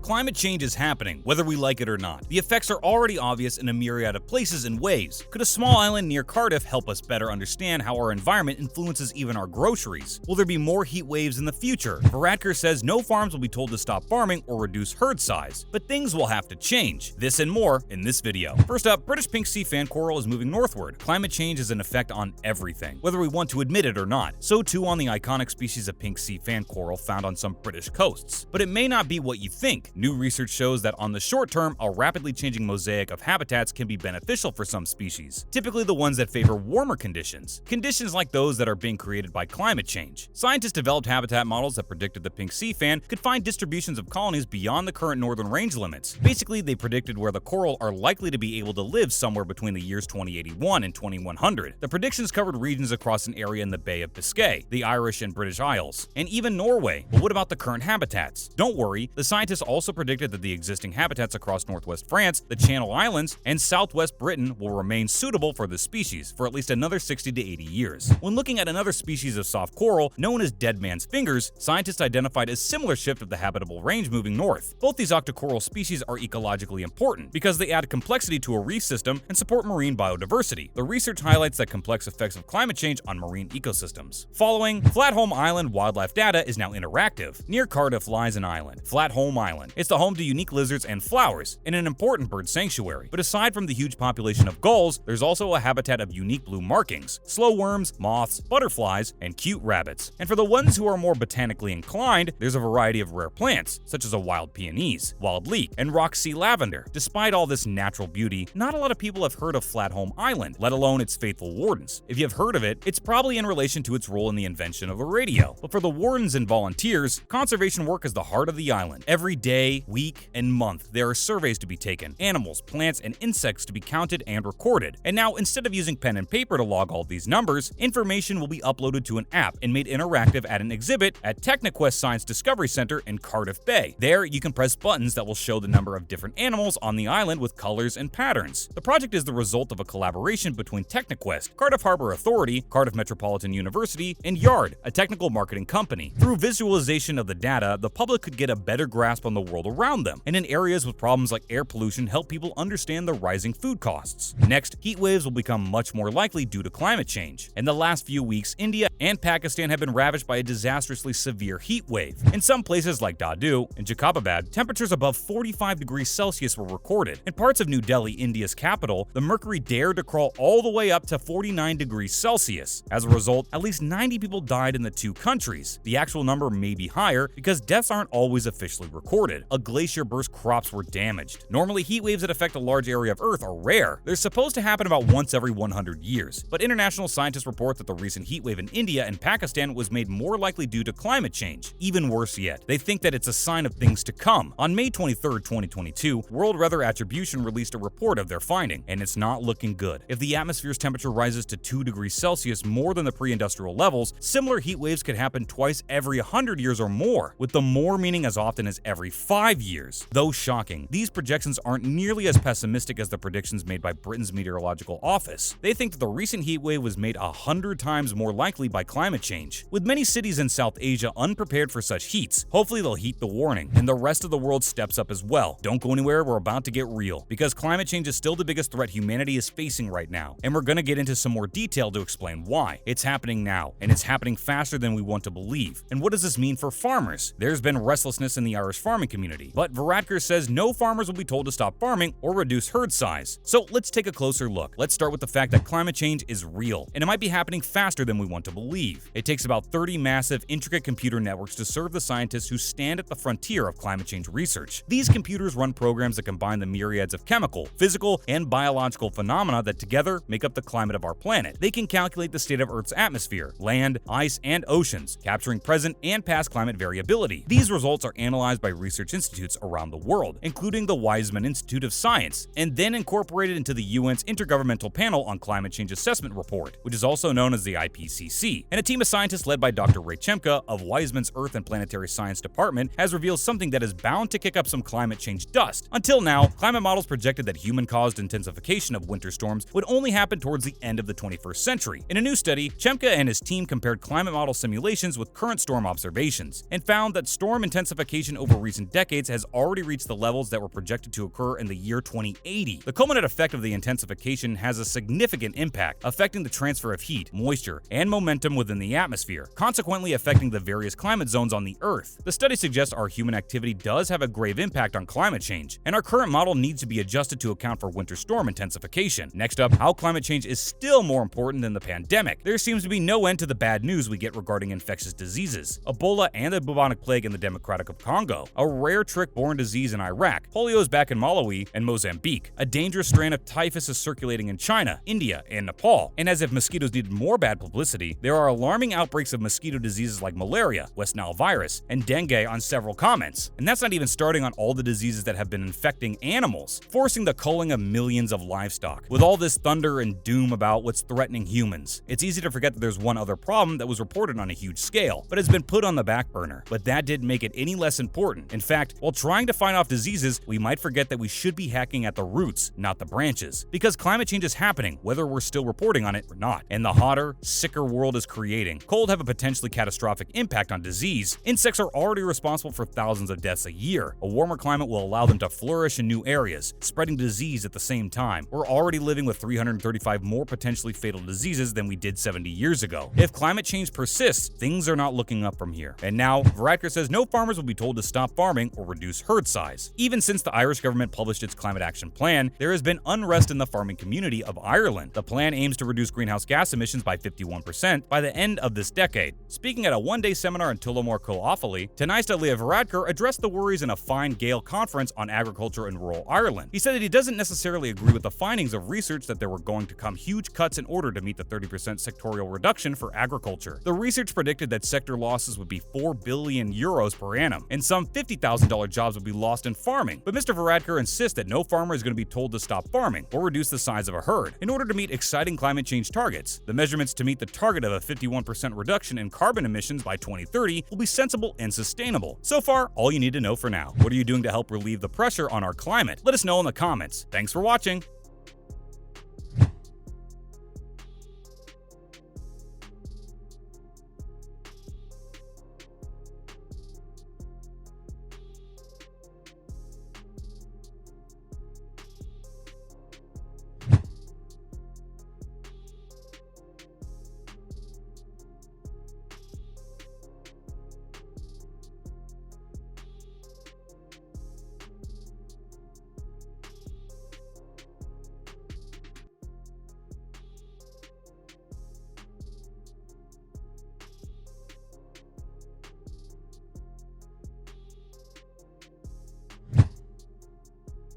Climate change is happening, whether we like it or not. The effects are already obvious in a myriad of places and ways. Could a small island near Cardiff help us better understand how our environment influences even our groceries? Will there be more heat waves in the future? Varadkar says no farms will be told to stop farming or reduce herd size, but things will have to change. This and more in this video. First up, British pink sea fan coral is moving northward. Climate change is an effect on everything, whether we want to admit it or not. So too on the iconic species of pink sea fan coral found on some British coasts. But it may not be what you think. New research shows that on the short term, a rapidly changing mosaic of habitats can be beneficial for some species, typically the ones that favor warmer conditions like those that are being created by climate change. Scientists developed habitat models that predicted the pink sea fan could find distributions of colonies beyond the current northern range limits. Basically, they predicted where the coral are likely to be able to live somewhere between the years 2081 and 2100. The predictions covered regions across an area in the Bay of Biscay, the Irish and British Isles, and even Norway. But what about the current habitats? Don't worry, the scientists also predicted that the existing habitats across northwest France, the Channel Islands, and southwest Britain will remain suitable for this species for at least another 60 to 80 years. When looking at another species of soft coral, known as dead man's fingers, scientists identified a similar shift of the habitable range moving north. Both these octocoral species are ecologically important because they add complexity to a reef system and support marine biodiversity. The research highlights that complex effects of climate change on marine ecosystems. Following, Flatholm Island wildlife data is now interactive. Near Cardiff lies an island, Flatholm Island. It's the home to unique lizards and flowers, and an important bird sanctuary. But aside from the huge population of gulls, there's also a habitat of unique blue markings, slow worms, moths, butterflies, and cute rabbits. And for the ones who are more botanically inclined, there's a variety of rare plants, such as a wild peonies, wild leek, and rock sea lavender. Despite all this natural beauty, not a lot of people have heard of Flatholm Island, let alone its faithful wardens. If you've heard of it, it's probably in relation to its role in the invention of the radio. But for the wardens and volunteers, conservation work is the heart of the island. Every day, week, and month, there are surveys to be taken, animals, plants, and insects to be counted and recorded. And now, instead of using pen and paper to log all these numbers, information will be uploaded to an app and made interactive at an exhibit at TechniQuest Science Discovery Center in Cardiff Bay. There, you can press buttons that will show the number of different animals on the island with colors and patterns. The project is the result of a collaboration between TechniQuest, Cardiff Harbour Authority, Cardiff Metropolitan University, and Yard, a technical marketing company. Through visualization of the data, the public could get a better grasp on the world around them, and in areas with problems like air pollution, help people understand the rising food costs. Next, heat waves will become much more likely due to climate change. In the last few weeks, India and Pakistan have been ravaged by a disastrously severe heat wave. In some places like Dadu and Jacobabad, temperatures above 45 degrees Celsius were recorded. In parts of New Delhi, India's capital, the mercury dared to crawl all the way up to 49 degrees Celsius. As a result, at least 90 people died in the two countries. The actual number may be higher because deaths aren't always officially recorded. A glacier burst, crops were damaged. Normally, heat waves that affect a large area of Earth are rare. They're supposed to happen about once every 100 years. But international scientists report that the recent heat wave in India and Pakistan was made more likely due to climate change. Even worse yet, they think that it's a sign of things to come. On May 23, 2022, World Weather Attribution released a report of their finding, and it's not looking good. If the atmosphere's temperature rises to 2 degrees Celsius more than the pre-industrial levels, similar heat waves could happen twice every 100 years or more, with the more meaning as often as every 5 years. Though shocking, these projections aren't nearly as pessimistic as the predictions made by Britain's Meteorological Office. They think that the recent heat wave was made 100 times more likely by climate change. With many cities in South Asia unprepared for such heats, hopefully they'll heed the warning, and the rest of the world steps up as well. Don't go anywhere, we're about to get real, because climate change is still the biggest threat humanity is facing right now, and we're gonna get into some more detail to explain why. It's happening now, and it's happening faster than we want to believe. And what does this mean for farmers? There's been restlessness in the Irish farming community, but Varadkar says no farmers will be told to stop farming or reduce herd size. So let's take a closer look. Let's start with the fact that climate change is real, and it might be happening faster than we want to believe. It takes about 30 massive, intricate computer networks to serve the scientists who stand at the frontier of climate change research. These computers run programs that combine the myriads of chemical, physical, and biological phenomena that together make up the climate of our planet. They can calculate the state of Earth's atmosphere, land, ice, and oceans, capturing present and past climate variability. These results are analyzed by research institutes around the world, including the Weizmann Institute of Science, and then incorporated into the UN's Intergovernmental Panel on Climate Change Assessment Report, which is also known as the IPCC. be. And a team of scientists led by Dr. Ray Chemka of Weizmann's Earth and Planetary Science Department has revealed something that is bound to kick up some climate change dust. Until now, climate models projected that human-caused intensification of winter storms would only happen towards the end of the 21st century. In a new study, Chemka and his team compared climate model simulations with current storm observations and found that storm intensification over recent decades has already reached the levels that were projected to occur in the year 2080. The culminant effect of the intensification has a significant impact, affecting the transfer of heat, moisture, and momentum within the atmosphere, consequently affecting the various climate zones on the Earth. The study suggests our human activity does have a grave impact on climate change, and our current model needs to be adjusted to account for winter storm intensification. Next up, how climate change is still more important than the pandemic. There seems to be no end to the bad news we get regarding infectious diseases. Ebola and the bubonic plague in the Democratic of Congo, a rare tick-borne disease in Iraq, polio is back in Malawi and Mozambique, a dangerous strain of typhus is circulating in China, India, and Nepal. And as if mosquitoes needed more bad publicity, there are alarming outbreaks of mosquito diseases like malaria, West Nile virus, and dengue on several continents. And that's not even starting on all the diseases that have been infecting animals, forcing the culling of millions of livestock. With all this thunder and doom about what's threatening humans, it's easy to forget that there's one other problem that was reported on a huge scale, but has been put on the back burner. But that didn't make it any less important. In fact, while trying to fight off diseases, we might forget that we should be hacking at the roots, not the branches. Because climate change is happening, whether we're still reporting on it or not. And the hotter, sicker world is creating. Cold have a potentially catastrophic impact on disease. Insects are already responsible for thousands of deaths a year. A warmer climate will allow them to flourish in new areas, spreading disease at the same time. We're already living with 335 more potentially fatal diseases than we did 70 years ago. If climate change persists, things are not looking up from here. And now, Varadkar says no farmers will be told to stop farming or reduce herd size. Even since the Irish government published its climate action plan, there has been unrest in the farming community of Ireland. The plan aims to reduce greenhouse gas emissions by 51% by the end of this decade. Speaking at a one-day seminar in Tullamore, Offaly, Tánaiste Leo Varadkar addressed the worries in a Fine Gael conference on agriculture in rural Ireland. He said that he doesn't necessarily agree with the findings of research that there were going to come huge cuts in order to meet the 30% sectoral reduction for agriculture. The research predicted that sector losses would be 4 billion euros per annum, and some $50,000 jobs would be lost in farming. But Mr. Varadkar insists that no farmer is going to be told to stop farming or reduce the size of a herd in order to meet exciting climate change targets. The measurements to meet the target of a 51% reduction in carbon emissions by 2030 will be sensible and sustainable. So far, all you need to know for now. What are you doing to help relieve the pressure on our climate? Let us know in the comments. Thanks for watching.